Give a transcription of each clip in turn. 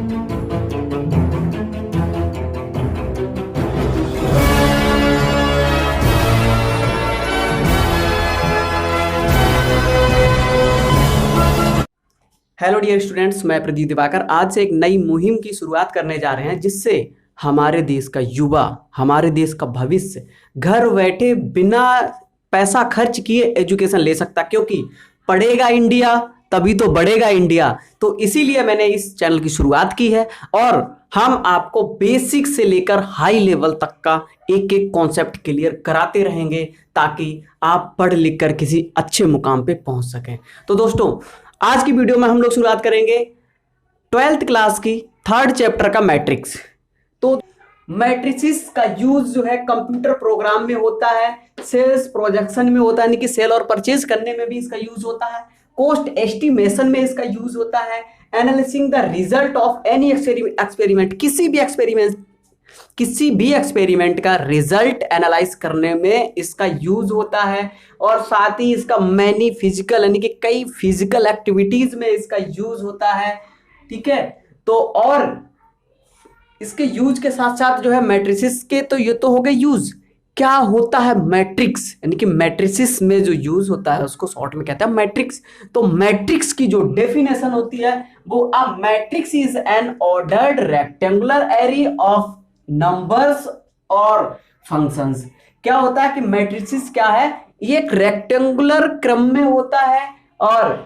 Hello dear students, मैं प्रदीप दिवाकर आज से एक नई मुहिम की शुरुआत करने जा रहे हैं जिससे हमारे देश का युवा, हमारे देश का भविष्य घर बैठे बिना पैसा खर्च किए एजुकेशन ले सकता, क्योंकि पढ़ेगा इंडिया तभी तो बढ़ेगा इंडिया। तो इसीलिए मैंने इस चैनल की शुरुआत की है और हम आपको बेसिक से लेकर हाई लेवल तक का एक एक कॉन्सेप्ट क्लियर कराते रहेंगे ताकि आप पढ़ लिख कर किसी अच्छे मुकाम पे पहुंच सकें। तो दोस्तों, आज की वीडियो में हम लोग शुरुआत करेंगे 12th क्लास की 3rd चैप्टर का मैट्रिक्स। तो मैट्रिसेस का यूज जो है कंप्यूटर प्रोग्राम में होता है, सेल्स प्रोजेक्शन में होता है, यानी कि सेल और परचेज करने में भी इसका यूज होता है, कॉस्ट एस्टिमेशन में इसका यूज होता है, analysing the result of any experiment, किसी भी एक्सपेरिमेंट का रिजल्ट एनालाइज करने में इसका यूज होता है, और साथ ही इसका मैनी फिजिकल यानी कि कई फिजिकल एक्टिविटीज में इसका यूज होता है। ठीक है, तो और इसके यूज के साथ साथ जो है मैट्रिसेस के, तो ये तो हो गए यूज। क्या होता है मैट्रिक्स, यानी कि मैट्रिसेस में जो यूज होता है उसको शॉर्ट में कहते हैं मैट्रिक्स। तो मैट्रिक्स की जो डेफिनेशन होती है वो, a matrix is an ordered rectangular array of numbers और फंक्शंस। क्या होता है कि मैट्रिसेस क्या है, ये एक रेक्टेंगुलर क्रम में होता है और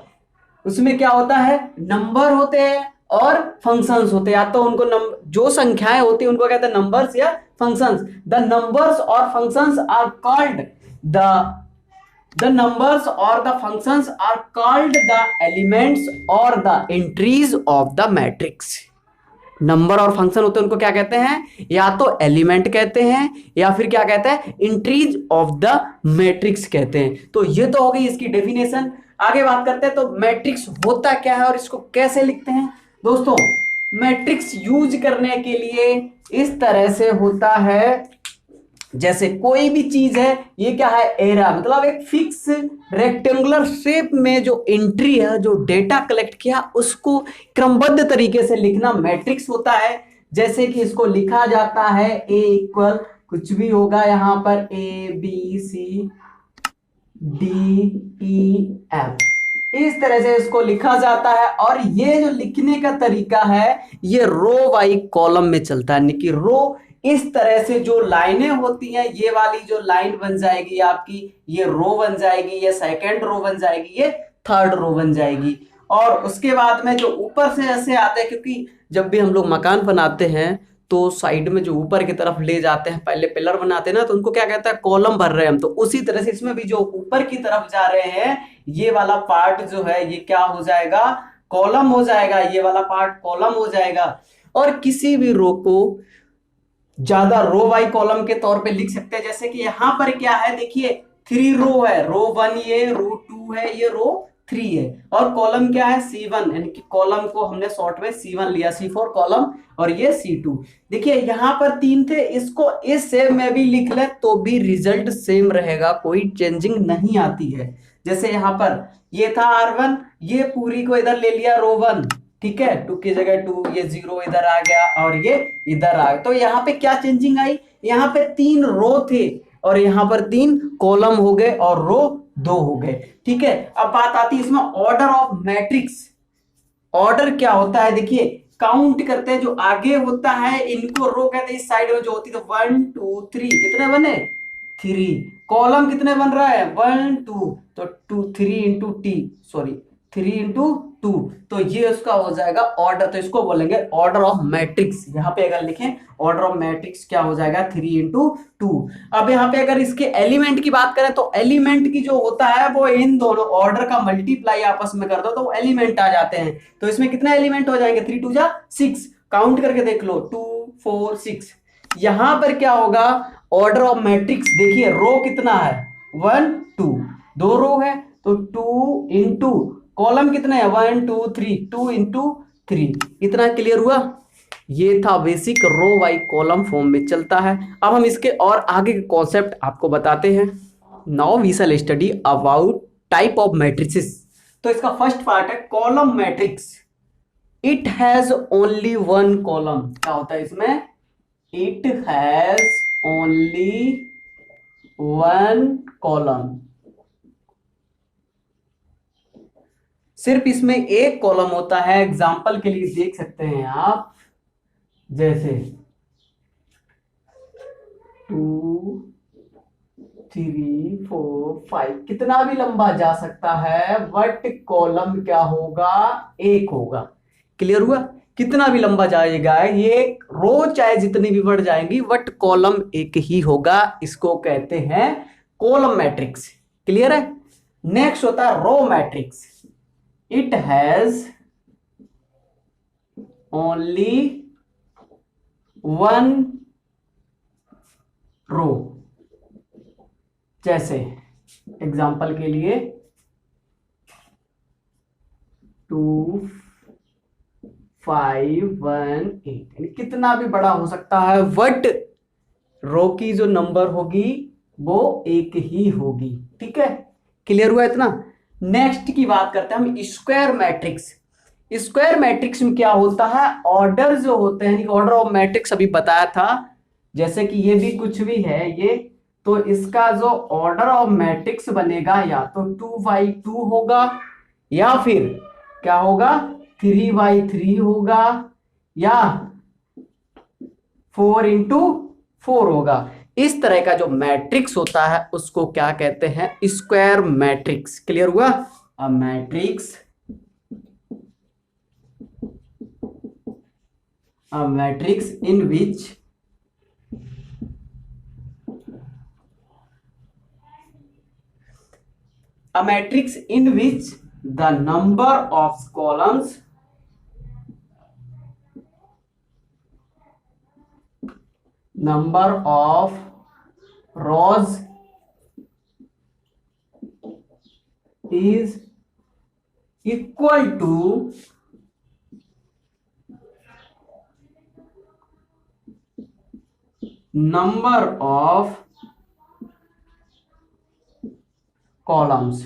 उसमें क्या होता है, नंबर होते हैं और फंक्शंस होते हैं, या तो उनको जो संख्याएं होती है उनको कहते हैं नंबर्स या फंक्शंस। द नंबर्स और functions are called the numbers और the functions are called the elements और the entries of the matrix. Number और फंक्शन होते हैं उनको क्या कहते हैं, या तो एलिमेंट कहते हैं या फिर क्या कहते हैं, एंट्रीज ऑफ द मैट्रिक्स कहते हैं। तो ये तो हो गई इसकी डेफिनेशन। आगे बात करते हैं तो मैट्रिक्स होता क्या है और इसको कैसे लिखते हैं। दोस्तों, मैट्रिक्स यूज करने के लिए इस तरह से होता है, जैसे कोई भी चीज है, ये क्या है, एरा, मतलब एक फिक्स रेक्टेंगुलर शेप में जो एंट्री है, जो डेटा कलेक्ट किया उसको क्रमबद्ध तरीके से लिखना मैट्रिक्स होता है। जैसे कि इसको लिखा जाता है ए इक्वल कुछ भी होगा यहाँ पर, A B C D E F, इस तरह से इसको लिखा जाता है। और ये जो लिखने का तरीका है ये रो बाई कॉलम में चलता है, यानी कि रो इस तरह से जो लाइनें होती हैं, ये वाली जो लाइन बन जाएगी आपकी, ये रो बन जाएगी, ये सेकंड रो बन जाएगी, ये थर्ड रो बन जाएगी। और उसके बाद में जो ऊपर से ऐसे आते हैं, क्योंकि जब भी हम लोग मकान बनाते हैं तो साइड में जो ऊपर की तरफ ले जाते हैं, पहले पिलर बनाते हैं ना, तो उनको क्या कहता है, कॉलम भर रहे हैं हम। तो उसी तरह से इसमें भी जो ऊपर की तरफ जा रहे हैं, ये वाला पार्ट जो है ये क्या हो जाएगा, कॉलम हो जाएगा, ये वाला पार्ट कॉलम हो जाएगा। और किसी भी रो को ज्यादा रो बाई कॉलम के तौर पे लिख सकते हैं। जैसे कि यहां पर क्या है, देखिए 3 रो है, रो 1 ये, रो 2 है, ये रो 3 है, और कॉलम क्या है, C1, यानी कि कॉलम को हमने शॉर्ट में C1 लिया, C4 कॉलम, और ये C2। देखिए यहां पर 3 थे, इसको इस सेम में भी लिख ले तो भी रिजल्ट सेम रहेगा, कोई चेंजिंग नहीं आती है। जैसे यहां पर ये था R1, ये पूरी को इधर ले लिया रो 1, ठीक है, 2 की जगह 2, ये 0 इधर आ गया और ये इधर आ गया। तो यहाँ पे क्या चेंजिंग आई, यहाँ पे 3 रो थे और यहाँ पर 3 कॉलम हो गए और रो 2 हो गए। ठीक है, अब बात आती है इसमें ऑर्डर ऑफ मैट्रिक्स। ऑर्डर क्या होता है, देखिए काउंट करते हैं, जो आगे होता है इनको रो कहते हैं, इस साइड में जो होती है, तो 1 2 3 कितने बने, 3। कॉलम कितने बन रहा है, 1 2, तो 2 3 इंटू टी, सॉरी 3 इंटू 2, तो ये उसका हो जाएगा ऑर्डर। तो इसको बोलेंगे ऑर्डर ऑफ मैट्रिक्स। यहाँ पे अगर लिखें ऑर्डर ऑफ मैट्रिक्स क्या हो जाएगा, 3 इंटू 2। अब यहाँ पे अगर इसके एलिमेंट की बात करें तो एलिमेंट की जो होता है वो इन दोनों ऑर्डर का मल्टीप्लाई आपस में कर दो तो एलिमेंट आ जाते हैं। तो इसमें कितने एलिमेंट हो जाएंगे, 3 2 जा 6, काउंट करके देख लो, 2 4 6। यहां पर क्या होगा, ऑर्डर ऑफ मैट्रिक्स, देखिए रो कितना है, 1 2, 2 रो है तो 2 इंटू कॉलम कितने हैं, 1 2 3, 2 इंटू 3। इतना क्लियर हुआ, ये था basic row by column form में चलता है। अब हम इसके और आगे के कॉन्सेप्ट आपको बताते हैं। Now we shall study about type of matrices. तो इसका फर्स्ट पार्ट है column matrix. It has only one column, क्या होता है इसमें, it has only one column, सिर्फ इसमें एक कॉलम होता है। एग्जाम्पल के लिए देख सकते हैं आप, जैसे 2 3 4 5 कितना भी लंबा जा सकता है, बट कॉलम क्या होगा, एक होगा। क्लियर हुआ, कितना भी लंबा जाएगा ये रो चाहे जितनी भी बढ़ जाएंगी, बट कॉलम एक ही होगा, इसको कहते हैं कॉलम मैट्रिक्स। क्लियर है। नेक्स्ट होता है row matrix. It has only one row, जैसे एग्जाम्पल के लिए 2 5 1 8, कितना भी बड़ा हो सकता है, बट रो की जो नंबर होगी वो एक ही होगी। ठीक है, क्लियर हुआ इतना। नेक्स्ट की बात करते हैं हम स्क्वायर मैट्रिक्स। स्क्वायर मैट्रिक्स में क्या होता है, ऑर्डर जो होते हैं, ऑर्डर ऑफ मैट्रिक्स अभी बताया था, जैसे कि ये भी कुछ भी है ये, तो इसका जो ऑर्डर ऑफ मैट्रिक्स बनेगा या तो 2x2 होगा, या फिर क्या होगा 3x3 होगा, या 4x4 होगा। इस तरह का जो मैट्रिक्स होता है उसको क्या कहते हैं, स्क्वायर मैट्रिक्स। क्लियर हुआ। A matrix in which the number of columns number of rows is equal to number of columns।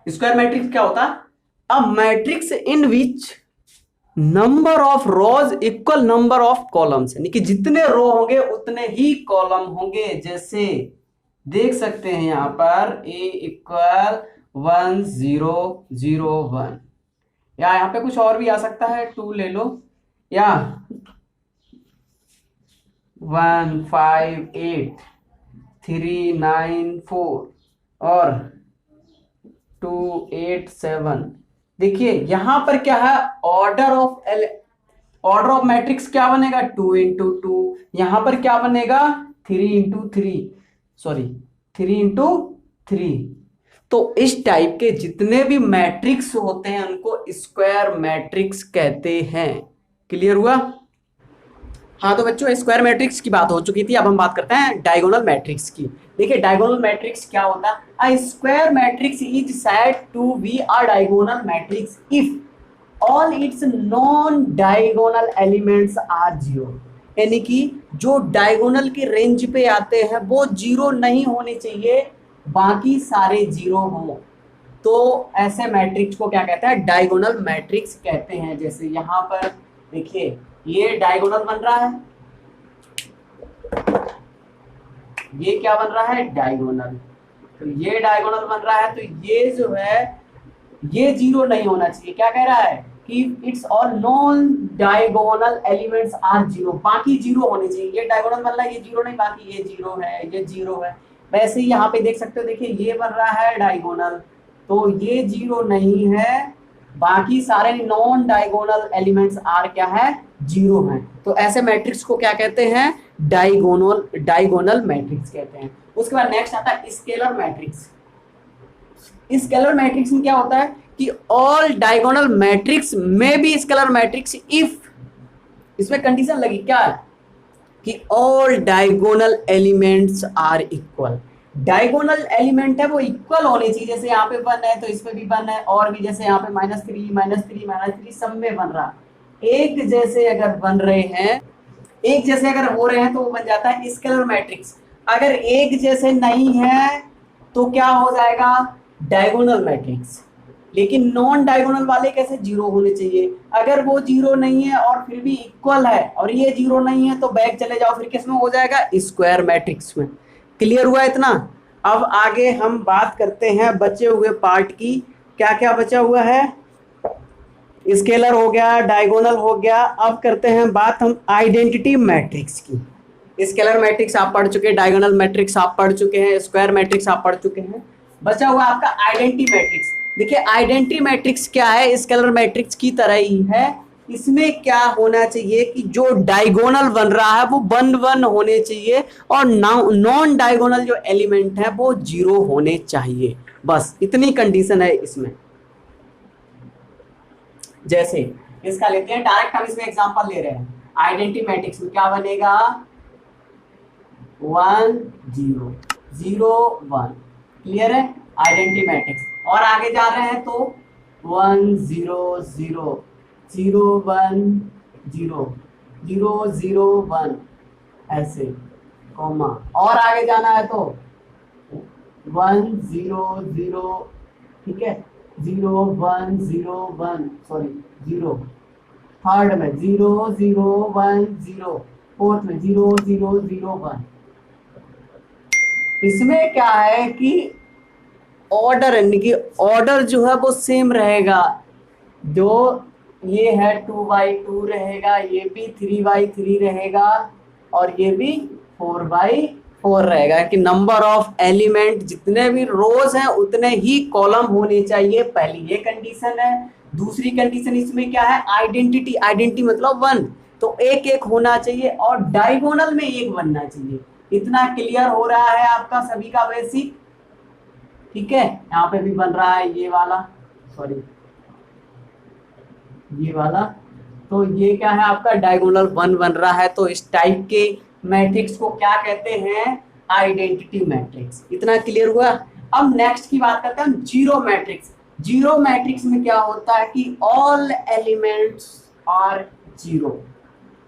Square matrix क्या होता है, a matrix in which number of rose equal number of columns, यानी कि जितने रो होंगे उतने ही column होंगे। जैसे देख सकते हैं यहां पर A इक्वल 1 0 0 1, या यहां पे कुछ और भी आ सकता है, 2 ले लो, या 1 5 8 3 9 4 और 2 8 7। देखिए यहां पर क्या है, ऑर्डर ऑफ मैट्रिक्स क्या बनेगा, 2 इंटू 2, यहां पर क्या बनेगा 3 इंटू 3, सॉरी 3 इंटू 3। तो इस टाइप के जितने भी मैट्रिक्स होते हैं उनको स्क्वायर मैट्रिक्स कहते हैं। क्लियर हुआ। हाँ तो बच्चों स्क्वायर मैट्रिक्स की बात हो चुकी थी, अब हम बात करते हैं डायगोनल मैट्रिक्स की। देखिए डायगोनल मैट्रिक्स क्या होता है, a square matrix is said to be a diagonal matrix if all its non diagonal elements are zero, यानी कि जो डायगोनल की रेंज पे आते हैं वो जीरो नहीं होने चाहिए, बाकी सारे जीरो हों, तो ऐसे मैट्रिक्स को क्या कहते हैं, डायगोनल मैट्रिक्स कहते हैं। जैसे यहाँ पर देखिए ये डायगोनल बन रहा है, ये क्या बन रहा है डायगोनल, तो ये डायगोनल बन रहा है, तो ये जो है ये जीरो नहीं होना चाहिए। क्या कह रहा है कि its all non diagonal elements are zero, बाकी जीरो होने चाहिए। ये डायगोनल बन रहा है, ये जीरो नहीं, बाकी ये जीरो है, ये जीरो है। वैसे ही यहाँ पे देख सकते हो, देखिए ये बन रहा है डायगोनल, तो ये जीरो नहीं है, बाकी सारे नॉन डायगोनल एलिमेंट्स आर क्या है, जीरो हैं। तो ऐसे मैट्रिक्स को क्या कहते हैं, डायगोनल मैट्रिक्स कहते हैं। उसके बाद नेक्स्ट आता है स्केलर मैट्रिक्स। स्केलर मैट्रिक्स में क्या होता है कि ऑल डायगोनल मैट्रिक्स में भी स्केलर मैट्रिक्स इफ, इसमें कंडीशन लगी क्या है कि all diagonal elements are equal, diagonal element है वो इक्वल होने चाहिए। जैसे यहाँ पे 1 है तो इस पे भी 1 है, और भी जैसे यहाँ पे -3 सब में बन रहा, एक जैसे अगर बन रहे हैं, एक जैसे अगर हो रहे हैं तो वो बन जाता है स्केलर मैट्रिक्स। अगर एक जैसे नहीं है तो क्या हो जाएगा, डायगोनल मैट्रिक्स। लेकिन नॉन डायगोनल वाले कैसे, जीरो होने चाहिए। अगर वो जीरो नहीं है और फिर भी इक्वल है और ये जीरो नहीं है तो बैक चले जाओ, फिर किस में हो जाएगा, स्क्वायर मैट्रिक्स में। क्लियर हुआ इतना। अब आगे हम बात करते हैं बचे हुए पार्ट की। क्या क्या बचा हुआ है, स्केलर हो गया, डायगोनल हो गया। अब करते हैं बात हम आइडेंटिटी मैट्रिक्स की। स्केलर मैट्रिक्स आप पढ़ चुके हैं, डायगोनल मैट्रिक्स आप पढ़ चुके हैं, स्क्वायर मैट्रिक्स आप पढ़ चुके हैं। बचा हुआ आपका आइडेंटिटी मैट्रिक्स। देखिए आइडेंटिटी मैट्रिक्स क्या है, स्केलर मैट्रिक्स की तरह ही है। इसमें क्या होना चाहिए कि जो डायगोनल बन रहा है वो 1 1 होने चाहिए और नॉन डायगोनल जो एलिमेंट है वो 0 होने चाहिए। बस इतनी कंडीशन है इसमें। जैसे इसका लेते हैं डायरेक्ट, हम इसमें एग्जांपल ले रहे हैं। आइडेंटिटी मैट्रिक्स में क्या बनेगा, 1 0 0 1। क्लियर है आइडेंटिटी मैट्रिक्स। और आगे जा रहे हैं तो 1 0 0 0 1 0 0 0 1 ऐसे कॉमा। और आगे जाना है तो 1 0 0, ठीक है, 0 1 0 1, सॉरी 0, थर्ड में 0 0 1 0, फोर्थ में 0 0 0 1। इसमें क्या है कि ऑर्डर, यानी कि ऑर्डर जो है वो सेम रहेगा। जो ये है 2/2 रहेगा, ये भी 3/3 रहेगा और ये भी 4/4 रहेगा। कि नंबर ऑफ एलिमेंट जितने भी रोज हैं उतने ही कॉलम होने चाहिए। पहली ये कंडीशन है। दूसरी कंडीशन इसमें क्या है, आइडेंटिटी। आइडेंटिटी मतलब 1, तो एक एक होना चाहिए और डायगोनल में एक बनना चाहिए। इतना क्लियर हो रहा है आपका सभी का बेसिक, ठीक है। यहाँ पे भी बन रहा है ये वाला, सॉरी ये वाला। तो ये क्या है आपका डायगोनल 1 बन रहा है। तो इस टाइप के मैट्रिक्स को क्या कहते हैं, आइडेंटिटी मैट्रिक्स। इतना क्लियर हुआ। अब नेक्स्ट की बात करते हैं जीरो मैट्रिक्स। जीरो मैट्रिक्स में क्या होता है कि ऑल एलिमेंट्स आर जीरो,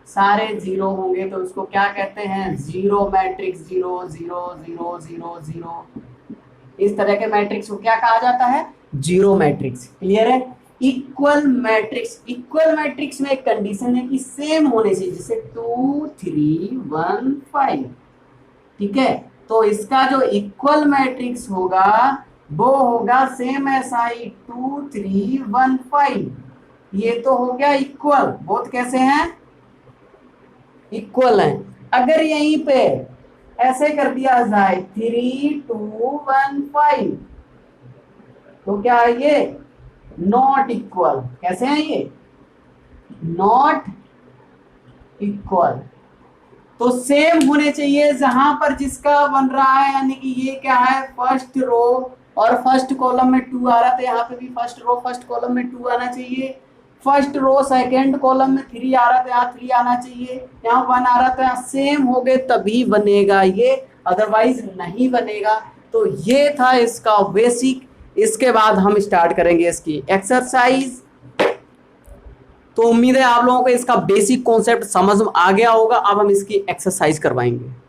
सारे जीरो होंगे तो उसको क्या कहते हैं, जीरो मैट्रिक्स। 0 0 0 0 0, इस तरह के मैट्रिक्स को क्या कहा जाता है, जीरो मैट्रिक्स। क्लियर है। इक्वल मैट्रिक्स, इक्वल मैट्रिक्स में एक कंडीशन है कि सेम होने चाहिए, जैसे 2 3 1 5, ठीक है। तो इसका जो इक्वल मैट्रिक्स होगा वो होगा सेम SI 2 3 1 5। ये तो हो गया इक्वल, बोथ कैसे हैं, इक्वल हैं। अगर यहीं पे ऐसे कर दिया जाए 3 2 1 5, तो क्या है ये, नॉट इक्वल। कैसे हैं ये, नॉट इक्वल। तो सेम होने चाहिए जहां पर जिसका बन रहा है, यानी कि ये क्या है, फर्स्ट रो और फर्स्ट कॉलम में 2 आ रहा था, यहाँ पे भी फर्स्ट रो फर्स्ट कॉलम में 2 आना चाहिए। फर्स्ट रो सेकंड कॉलम में 3 आ रहा था, यहाँ 3 आना चाहिए। यहाँ 1 आ रहा था, यहाँ सेम हो गए तभी बनेगा ये, अदरवाइज नहीं बनेगा। तो ये था इसका बेसिक। इसके बाद हम स्टार्ट करेंगे इसकी एक्सरसाइज। तो उम्मीद है आप लोगों को इसका बेसिक कॉन्सेप्ट समझ आ गया होगा। अब हम इसकी एक्सरसाइज करवाएंगे।